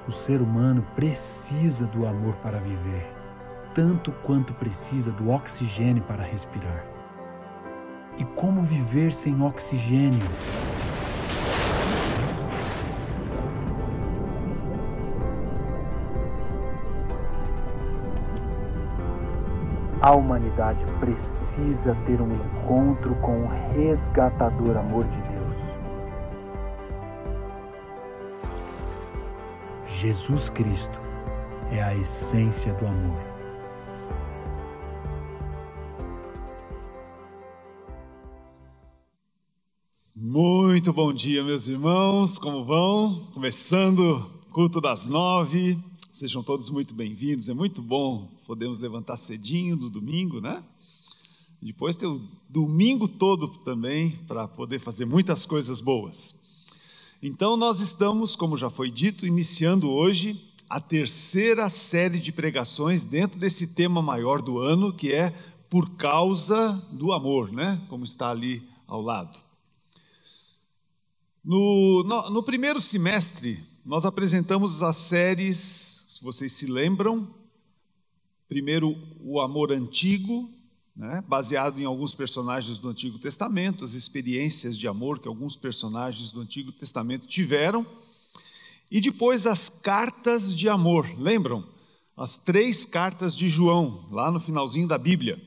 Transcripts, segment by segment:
O ser humano precisa do amor para viver, tanto quanto precisa do oxigênio para respirar. E como viver sem oxigênio? A humanidade precisa ter um encontro com o resgatador amor de Deus. Jesus Cristo é a essência do amor. Muito bom dia, meus irmãos, como vão? Começando o culto das 9, sejam todos muito bem-vindos, é muito bom podermos levantar cedinho no domingo, né? Depois ter o domingo todo também para poder fazer muitas coisas boas. Então nós estamos, como já foi dito, iniciando hoje a terceira série de pregações dentro desse tema maior do ano, que é Por Causa do Amor, né? Como está ali ao lado. No primeiro semestre, nós apresentamos as séries, se vocês se lembram, primeiro o Amor Antigo, né, baseado em alguns personagens do Antigo Testamento, as experiências de amor que alguns personagens do Antigo Testamento tiveram, e depois as cartas de amor, lembram? As 3 cartas de João, lá no finalzinho da Bíblia.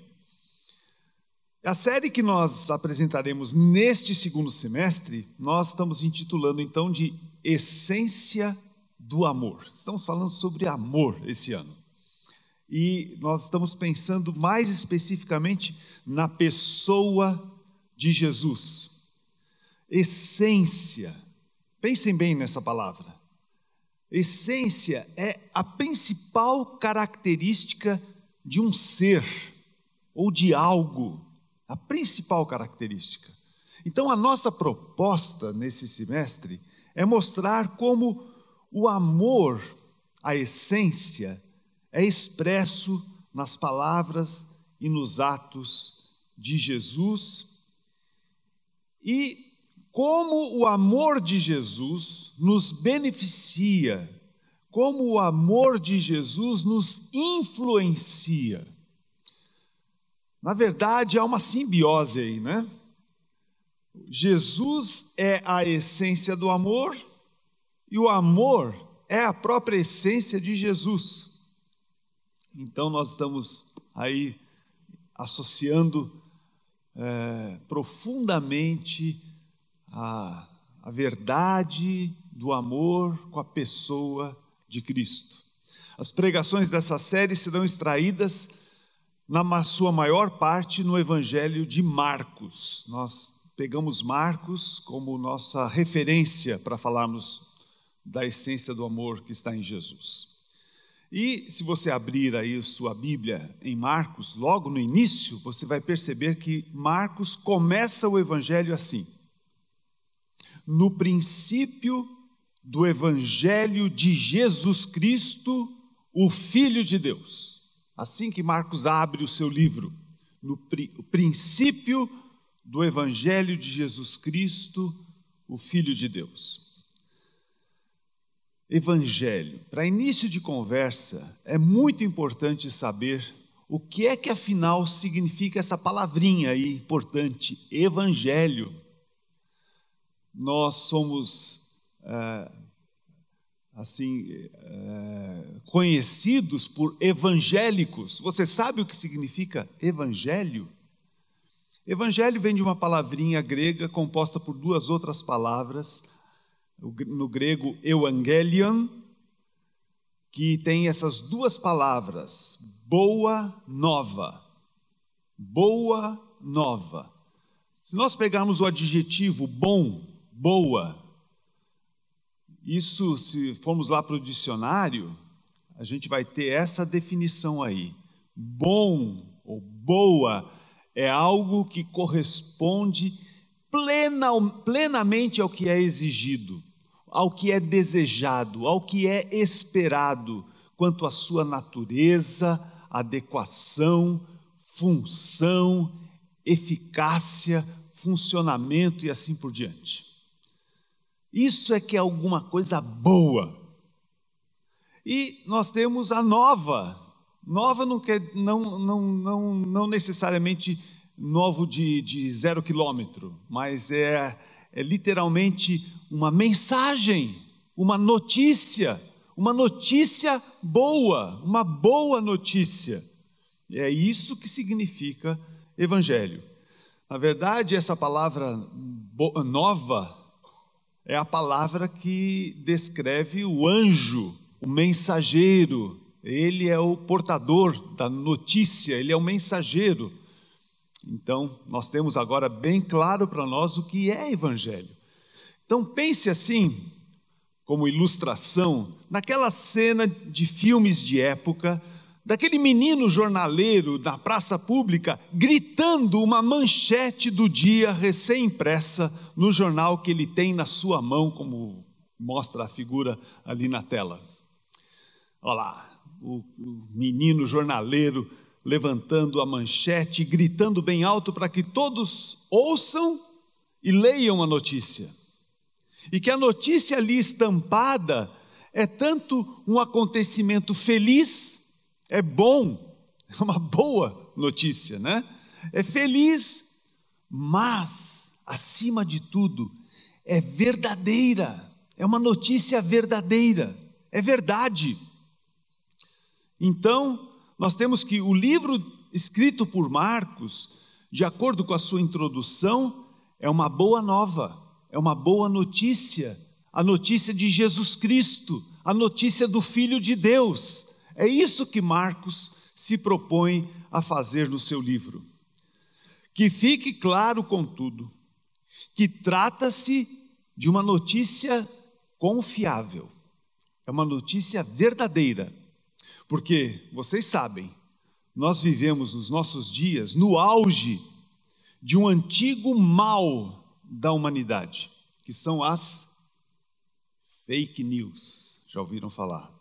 A série que nós apresentaremos neste segundo semestre, nós estamos intitulando então de Essência do Amor. Estamos falando sobre amor esse ano. E nós estamos pensando mais especificamente na pessoa de Jesus. Essência. Pensem bem nessa palavra. Essência é a principal característica de um ser ou de algo. A principal característica. Então, a nossa proposta nesse semestre é mostrar como o amor, a essência, é expresso nas palavras e nos atos de Jesus e como o amor de Jesus nos beneficia, como o amor de Jesus nos influencia. Na verdade, há uma simbiose aí, né? Jesus é a essência do amor e o amor é a própria essência de Jesus. Então, nós estamos aí associando profundamente a verdade do amor com a pessoa de Cristo. As pregações dessa série serão extraídas, na sua maior parte, no Evangelho de Marcos. Nós pegamos Marcos como nossa referência para falarmos da essência do amor que está em Jesus. E se você abrir aí sua Bíblia em Marcos, logo no início, você vai perceber que Marcos começa o Evangelho assim. No princípio do Evangelho de Jesus Cristo, o Filho de Deus. Assim que Marcos abre o seu livro, no princípio do Evangelho de Jesus Cristo, o Filho de Deus. Evangelho. Para início de conversa, é muito importante saber o que é que afinal significa essa palavrinha aí importante, Evangelho. Nós somos conhecidos por evangélicos. Você sabe o que significa evangelho? Evangelho vem de uma palavrinha grega composta por 2 outras palavras, no grego euangelion, que tem essas 2 palavras, boa nova. Boa nova. Se nós pegarmos o adjetivo bom, boa, isso, se formos lá para o dicionário, a gente vai ter essa definição aí. Bom ou boa é algo que corresponde plenamente ao que é exigido, ao que é desejado, ao que é esperado, quanto à sua natureza, adequação, função, eficácia, funcionamento e assim por diante. Isso é que é alguma coisa boa. E nós temos a nova. Nova não necessariamente novo de 0 quilômetro, mas é literalmente uma mensagem, uma notícia boa, uma boa notícia. É isso que significa evangelho. Na verdade, essa palavra nova é a palavra que descreve o anjo, o mensageiro. Ele é o portador da notícia, ele é o mensageiro. Então, nós temos agora bem claro para nós o que é evangelho. Então, pense assim, como ilustração, naquela cena de filmes de época, daquele menino jornaleiro da praça pública, gritando uma manchete do dia recém-impressa no jornal que ele tem na sua mão, como mostra a figura ali na tela. Olha lá. O menino jornaleiro levantando a manchete, gritando bem alto para que todos ouçam e leiam a notícia. E que a notícia ali estampada é tanto um acontecimento feliz, é bom, é uma boa notícia, né? É feliz, mas, acima de tudo, é verdadeira, é uma notícia verdadeira, é verdade. Então, nós temos que o livro escrito por Marcos, de acordo com a sua introdução, é uma boa nova, é uma boa notícia, a notícia de Jesus Cristo, a notícia do Filho de Deus. É isso que Marcos se propõe a fazer no seu livro. Que fique claro, contudo, que trata-se de uma notícia confiável, é uma notícia verdadeira. Porque, vocês sabem, nós vivemos nos nossos dias no auge de um antigo mal da humanidade, que são as fake news. Já ouviram falar?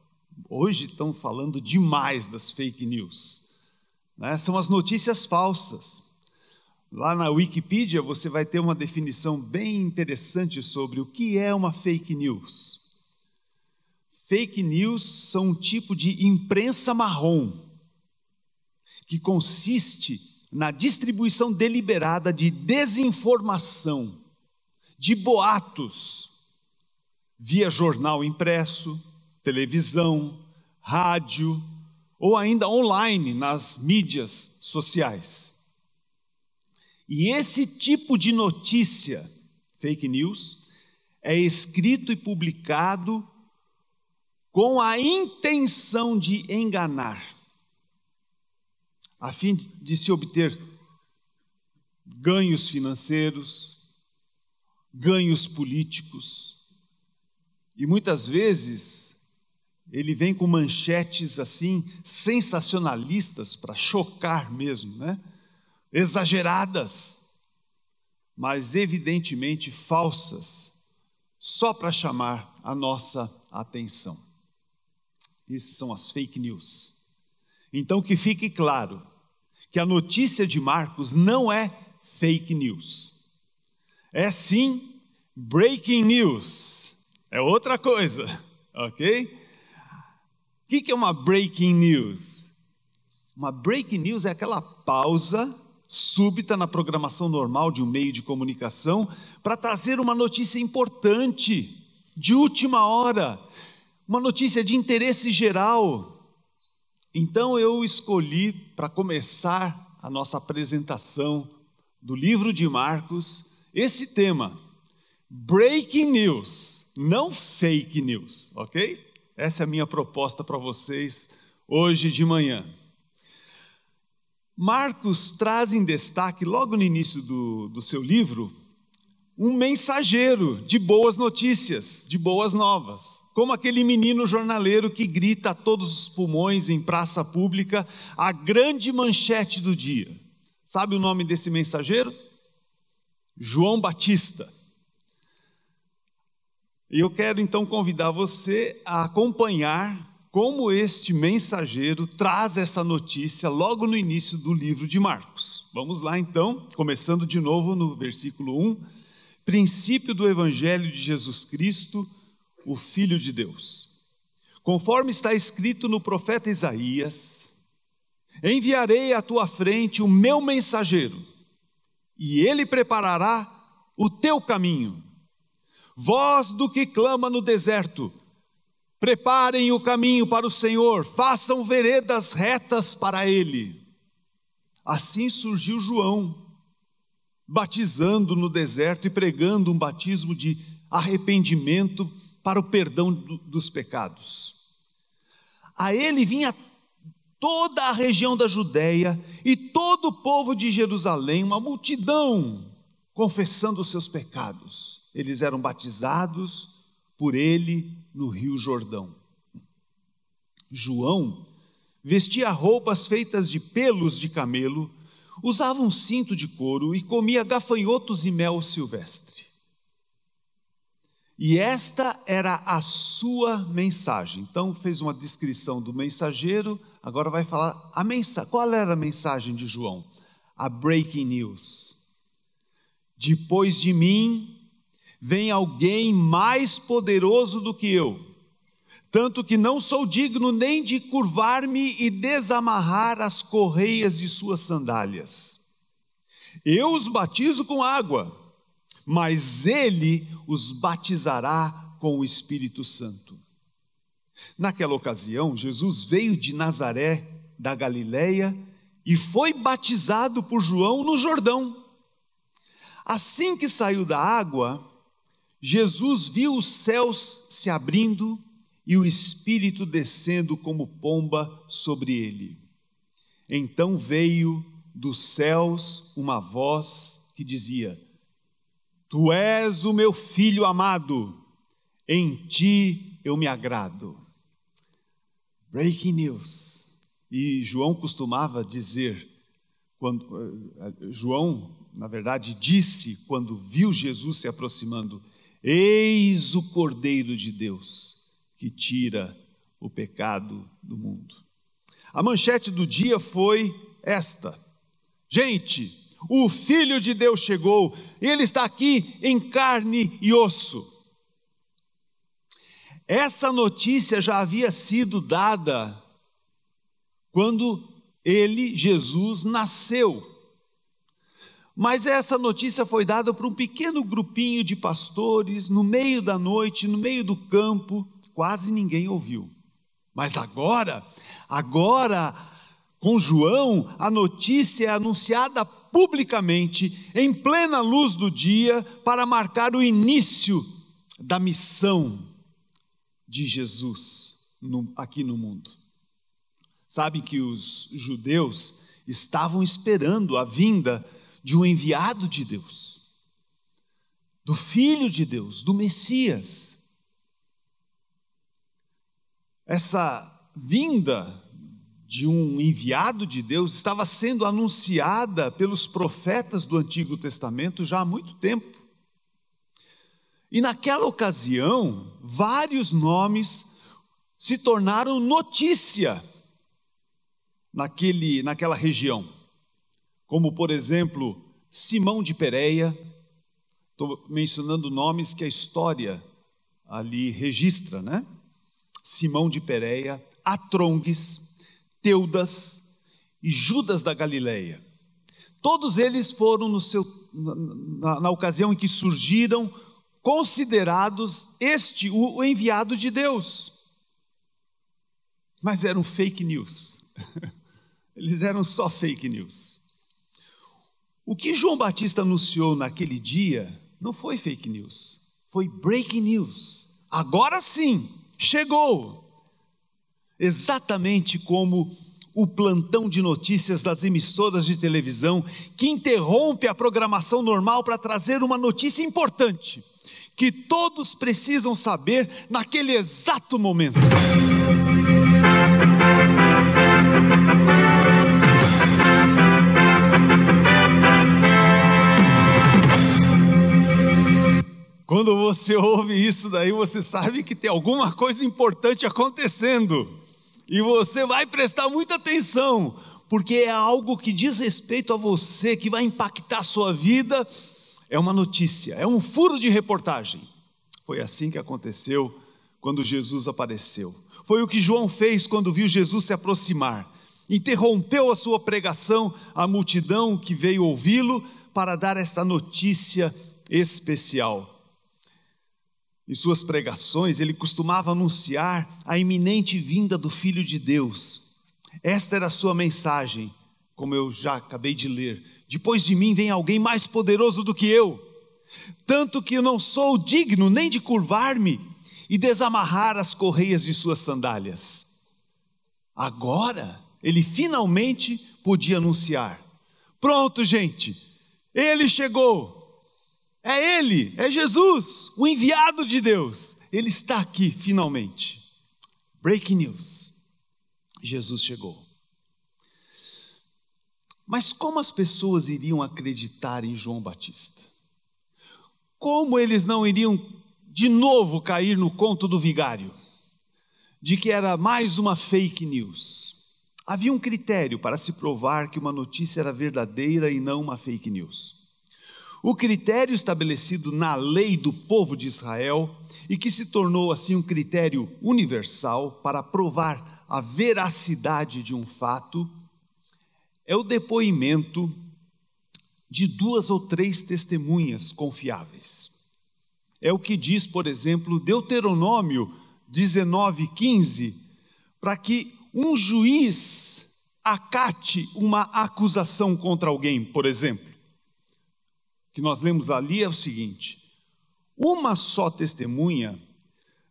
Hoje estão falando demais das fake news, né? São as notícias falsas. Lá na Wikipedia você vai ter uma definição bem interessante sobre o que é uma fake news. Fake news são um tipo de imprensa marrom, que consiste na distribuição deliberada de desinformação, de boatos, via jornal impresso, televisão, rádio, ou ainda online nas mídias sociais. E esse tipo de notícia, fake news, é escrito e publicado com a intenção de enganar, a fim de se obter ganhos financeiros, ganhos políticos, e muitas vezes ele vem com manchetes assim, sensacionalistas, para chocar mesmo, né? Exageradas, mas evidentemente falsas, só para chamar a nossa atenção. Essas são as fake news. Então que fique claro que a notícia de Marcos não é fake news. É sim breaking news. É outra coisa, ok? O que é uma breaking news? Uma breaking news é aquela pausa súbita na programação normal de um meio de comunicação para trazer uma notícia importante, de última hora, uma notícia de interesse geral. Então eu escolhi, para começar a nossa apresentação do livro de Marcos, esse tema, breaking news, não fake news, ok? Essa é a minha proposta para vocês hoje de manhã. Marcos traz em destaque, logo no início do seu livro, um mensageiro de boas notícias, de boas novas, como aquele menino jornaleiro que grita a todos os pulmões em praça pública a grande manchete do dia. Sabe o nome desse mensageiro? João Batista. E eu quero então convidar você a acompanhar como este mensageiro traz essa notícia logo no início do livro de Marcos. Vamos lá então, começando de novo no versículo 1, princípio do Evangelho de Jesus Cristo, o Filho de Deus. conforme está escrito no profeta Isaías: enviarei à tua frente o meu mensageiro, e ele preparará o teu caminho. Voz do que clama no deserto: preparem o caminho para o Senhor, façam veredas retas para ele. Assim surgiu João, batizando no deserto e pregando um batismo de arrependimento para o perdão dos pecados. A ele vinha toda a região da Judéia e todo o povo de Jerusalém, uma multidão, confessando os seus pecados. Eles eram batizados por ele no Rio Jordão. João vestia roupas feitas de pelos de camelo, usava um cinto de couro e comia gafanhotos e mel silvestre. E esta era a sua mensagem. Então fez uma descrição do mensageiro, agora vai falar a mensagem. Qual era a mensagem de João? A breaking news. Depois de mim vem alguém mais poderoso do que eu, tanto que não sou digno nem de curvar-me e desamarrar as correias de suas sandálias. Eu os batizo com água, mas ele os batizará com o Espírito Santo. Naquela ocasião, Jesus veio de Nazaré, da Galileia, e foi batizado por João no Jordão. Assim que saiu da água, Jesus viu os céus se abrindo e o Espírito descendo como pomba sobre ele. Então veio dos céus uma voz que dizia: Tu és o meu filho amado, em ti eu me agrado. Breaking news. E João costumava dizer, João, na verdade, disse quando viu Jesus se aproximando: Eis o Cordeiro de Deus, que tira o pecado do mundo. A manchete do dia foi esta: gente, o Filho de Deus chegou, ele está aqui em carne e osso. Essa notícia já havia sido dada quando ele, Jesus, nasceu. Mas essa notícia foi dada por um pequeno grupinho de pastores, no meio da noite, no meio do campo, quase ninguém ouviu. Mas agora, com João, a notícia é anunciada publicamente, em plena luz do dia, para marcar o início da missão de Jesus aqui no mundo. Sabe que os judeus estavam esperando a vinda de um enviado de Deus, do Filho de Deus, do Messias. Essa vinda de um enviado de Deus estava sendo anunciada pelos profetas do Antigo Testamento já há muito tempo. E naquela ocasião, vários nomes se tornaram notícia naquela região, como por exemplo, Simão de Pérea. Estou mencionando nomes que a história ali registra, né? Simão de Pérea, Atrongues, Teudas e Judas da Galileia. Todos eles foram na ocasião em que surgiram, considerados o enviado de Deus. Mas eram fake news. Eles eram só fake news. O que João Batista anunciou naquele dia não foi fake news, foi breaking news. Agora sim, chegou. Exatamente como o plantão de notícias das emissoras de televisão, que interrompe a programação normal para trazer uma notícia importante, que todos precisam saber naquele exato momento. Quando você ouve isso daí, você sabe que tem alguma coisa importante acontecendo. E você vai prestar muita atenção, porque é algo que diz respeito a você, que vai impactar a sua vida. É uma notícia, é um furo de reportagem. Foi assim que aconteceu quando Jesus apareceu. Foi o que João fez quando viu Jesus se aproximar. Interrompeu a sua pregação, a multidão que veio ouvi-lo, para dar esta notícia especial. Em suas pregações, ele costumava anunciar a iminente vinda do Filho de Deus. Esta era a sua mensagem, como eu já acabei de ler. Depois de mim vem alguém mais poderoso do que eu, tanto que eu não sou digno nem de curvar-me e desamarrar as correias de suas sandálias. Agora, ele finalmente podia anunciar: pronto, gente, ele chegou. É ele, é Jesus, o enviado de Deus. Ele está aqui finalmente. Breaking news. Jesus chegou. Mas como as pessoas iriam acreditar em João Batista? Como eles não iriam de novo cair no conto do vigário, de que era mais uma fake news? Havia um critério para se provar que uma notícia era verdadeira e não uma fake news. O critério estabelecido na lei do povo de Israel e que se tornou assim um critério universal para provar a veracidade de um fato é o depoimento de 2 ou 3 testemunhas confiáveis. É o que diz, por exemplo, Deuteronômio 19:15, para que um juiz acate uma acusação contra alguém, por exemplo. Que nós lemos ali é o seguinte: uma só testemunha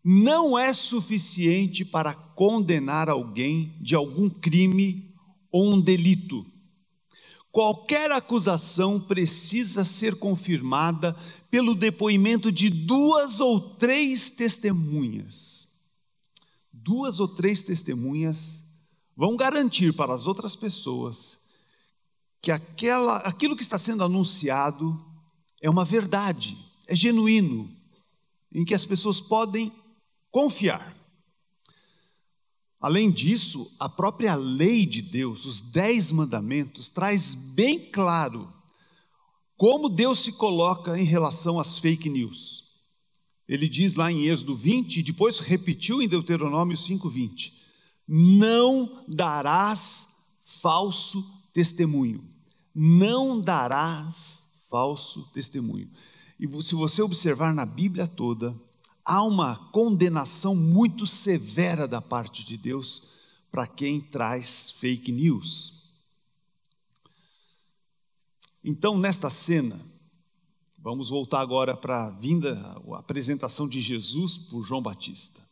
não é suficiente para condenar alguém de algum crime ou um delito. Qualquer acusação precisa ser confirmada pelo depoimento de 2 ou 3 testemunhas. 2 ou 3 testemunhas vão garantir para as outras pessoas que aquilo que está sendo anunciado é uma verdade, é genuíno, em que as pessoas podem confiar. Além disso, a própria lei de Deus, os 10 mandamentos, traz bem claro como Deus se coloca em relação às fake news. Ele diz lá em Êxodo 20, e depois repetiu em Deuteronômio 5:20, não darás falso testemunho. Não darás falso testemunho. E se você observar na Bíblia toda, há uma condenação muito severa da parte de Deus para quem traz fake news. Então, nesta cena, vamos voltar agora para a apresentação de Jesus por João Batista.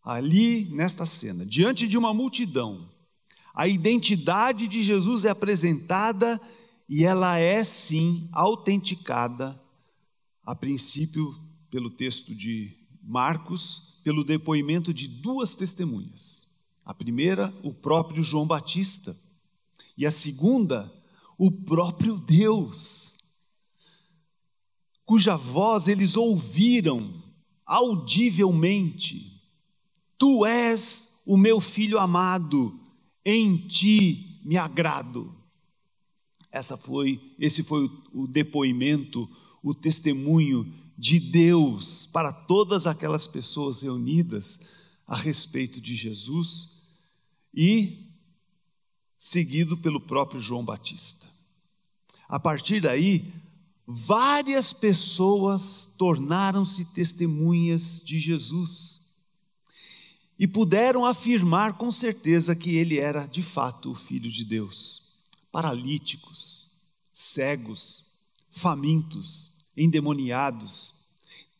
Ali, nesta cena, diante de uma multidão, a identidade de Jesus é apresentada e ela é sim autenticada, a princípio pelo texto de Marcos, pelo depoimento de 2 testemunhas. A primeira, o próprio João Batista, e a segunda, o próprio Deus, cuja voz eles ouviram audivelmente: tu és o meu filho amado, em ti me agrado. Esse foi o depoimento, o testemunho de Deus para todas aquelas pessoas reunidas a respeito de Jesus, e seguido pelo próprio João Batista. A partir daí, várias pessoas tornaram-se testemunhas de Jesus e puderam afirmar com certeza que ele era de fato o Filho de Deus. Paralíticos, cegos, famintos, endemoniados,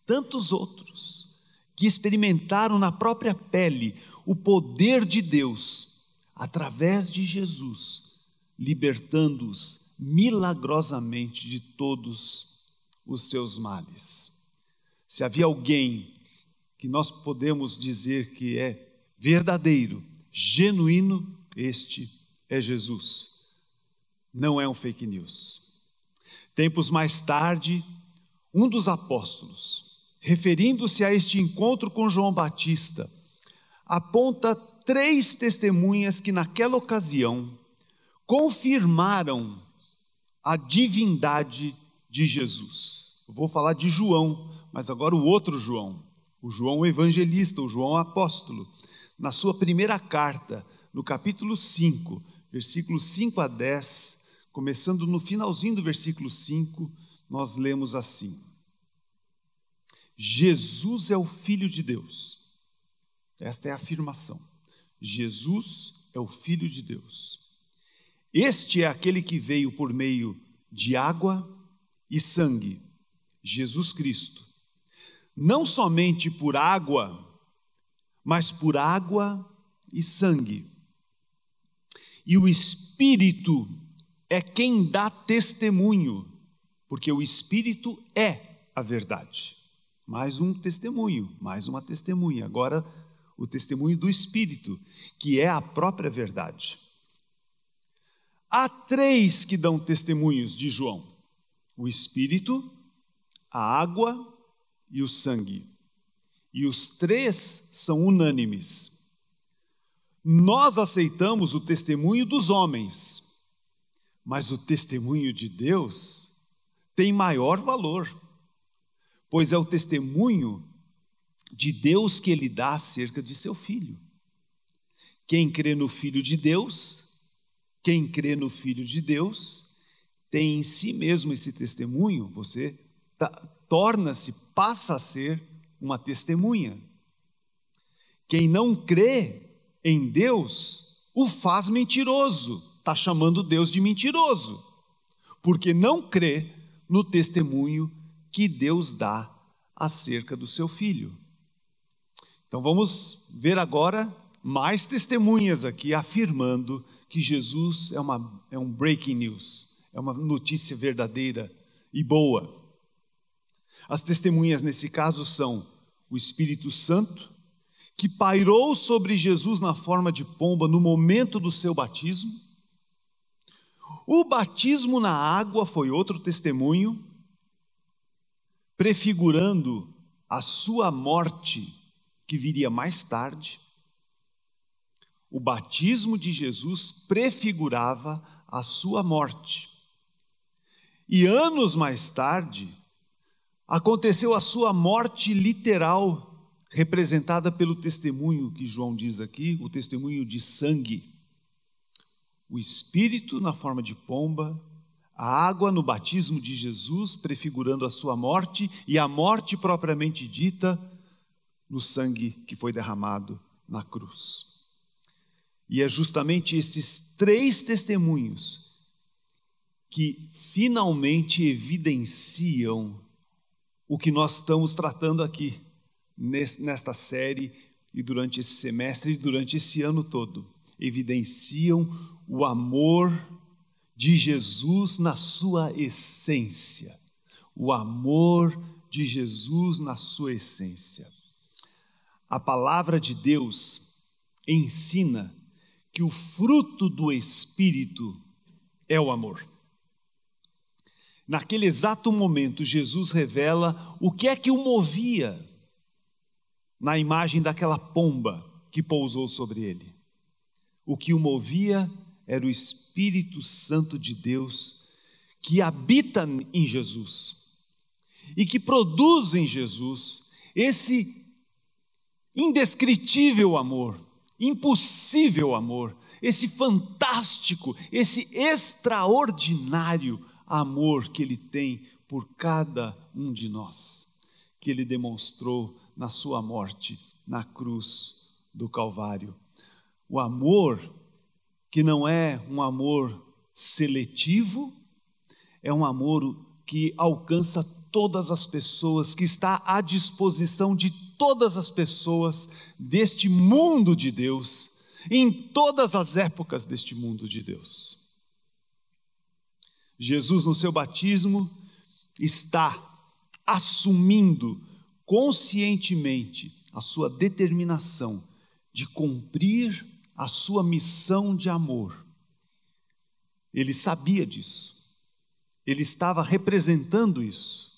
tantos outros que experimentaram na própria pele o poder de Deus através de Jesus, libertando-os milagrosamente de todos os seus males. Se havia alguém que nós podemos dizer que é verdadeiro, genuíno, este é Jesus. Não é um fake news. Tempos mais tarde, um dos apóstolos, referindo-se a este encontro com João Batista, aponta 3 testemunhas que naquela ocasião confirmaram a divindade de Jesus. Eu vou falar de João, mas agora o outro João, o João evangelista, o João apóstolo, na sua primeira carta, no capítulo 5, versículos 5 a 10, começando no finalzinho do versículo 5, nós lemos assim: Jesus é o Filho de Deus. Esta é a afirmação. Jesus é o Filho de Deus. Este é aquele que veio por meio de água e sangue, Jesus Cristo. Não somente por água, mas por água e sangue. E o Espírito é quem dá testemunho, porque o Espírito é a verdade. Mais um testemunho, mais uma testemunha. Agora, o testemunho do Espírito, que é a própria verdade. Há 3 que dão testemunhos de João: o Espírito, a água e o sangue. E os 3 são unânimes. Nós aceitamos o testemunho dos homens, mas o testemunho de Deus tem maior valor, pois é o testemunho de Deus que Ele dá acerca de seu Filho. Quem crê no Filho de Deus, tem em si mesmo esse testemunho. Você passa a ser uma testemunha. Quem não crê em Deus o faz mentiroso, está chamando Deus de mentiroso, porque não crê no testemunho que Deus dá acerca do seu Filho. Então vamos ver agora mais testemunhas aqui afirmando que Jesus é um breaking news, é uma notícia verdadeira e boa. As testemunhas nesse caso são o Espírito Santo, que pairou sobre Jesus na forma de pomba no momento do seu batismo. O batismo na água foi outro testemunho, prefigurando a sua morte, que viria mais tarde. O batismo de Jesus prefigurava a sua morte. E anos mais tarde, aconteceu a sua morte literal, representada pelo testemunho que João diz aqui, o testemunho de sangue. O Espírito na forma de pomba, a água no batismo de Jesus, prefigurando a sua morte, e a morte propriamente dita no sangue que foi derramado na cruz. E é justamente esses 3 testemunhos que finalmente evidenciam o que nós estamos tratando aqui, nesta série, e durante esse semestre, e durante esse ano todo. Evidenciam o amor de Jesus na sua essência. O amor de Jesus na sua essência. A palavra de Deus ensina que o fruto do Espírito é o amor. Naquele exato momento, Jesus revela o que é que o movia na imagem daquela pomba que pousou sobre ele. O que o movia era o Espírito Santo de Deus, que habita em Jesus e que produz em Jesus esse indescritível amor, impossível amor, esse fantástico, esse extraordinário amor que Ele tem por cada um de nós, que Ele demonstrou na sua morte, na cruz do Calvário. O amor que não é um amor seletivo, é um amor que alcança todas as pessoas, que está à disposição de todas as pessoas deste mundo de Deus, em todas as épocas deste mundo de Deus. Jesus, no seu batismo, está assumindo conscientemente a sua determinação de cumprir a sua missão de amor. Ele sabia disso, ele estava representando isso.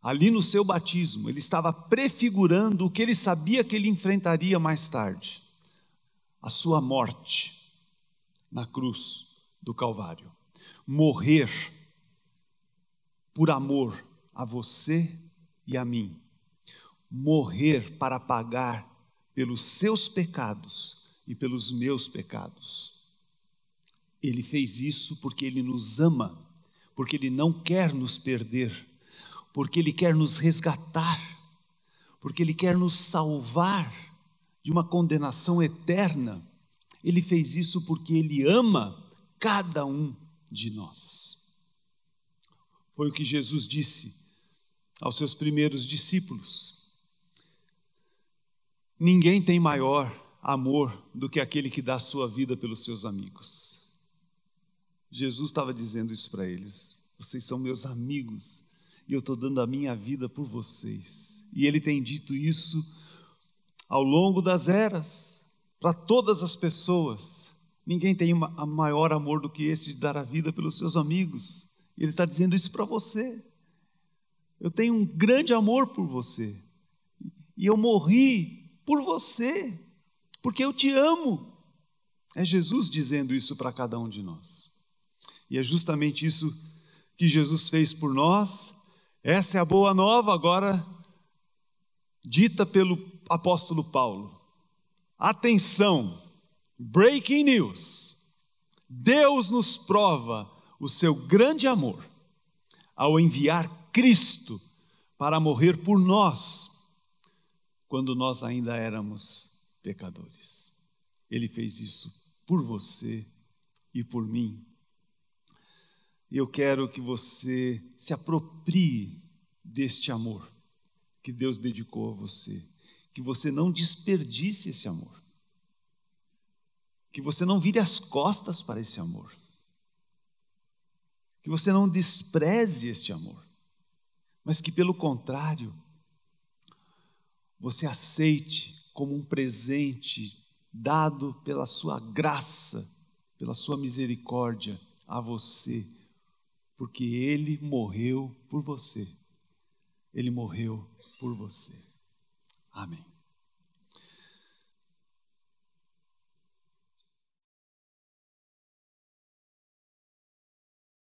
Ali no seu batismo, ele estava prefigurando o que ele sabia que ele enfrentaria mais tarde, a sua morte na cruz do Calvário. Morrer por amor a você e a mim. morrer para pagar pelos seus pecados e pelos meus pecados. Ele fez isso porque Ele nos ama, porque Ele não quer nos perder, porque Ele quer nos resgatar, porque Ele quer nos salvar de uma condenação eterna. Ele fez isso porque Ele ama cada um de nós. Foi o que Jesus disse aos seus primeiros discípulos: ninguém tem maior amor do que aquele que dá a sua vida pelos seus amigos. Jesus estava dizendo isso para eles: vocês são meus amigos e eu estou dando a minha vida por vocês. E Ele tem dito isso ao longo das eras, para todas as pessoas. Ninguém tem maior amor do que esse de dar a vida pelos seus amigos. E Ele está dizendo isso para você. Eu tenho um grande amor por você, e eu morri por você, porque eu te amo. É Jesus dizendo isso para cada um de nós. E é justamente isso que Jesus fez por nós. Essa é a boa nova agora dita pelo apóstolo Paulo. Atenção, breaking news: Deus nos prova o seu grande amor ao enviar Cristo para morrer por nós, quando nós ainda éramos pecadores. Ele fez isso por você e por mim. E eu quero que você se aproprie deste amor que Deus dedicou a você, que você não desperdice esse amor, que você não vire as costas para esse amor, que você não despreze este amor, mas que, pelo contrário, você aceite como um presente dado pela sua graça, pela sua misericórdia a você, porque Ele morreu por você. Ele morreu por você. Amém.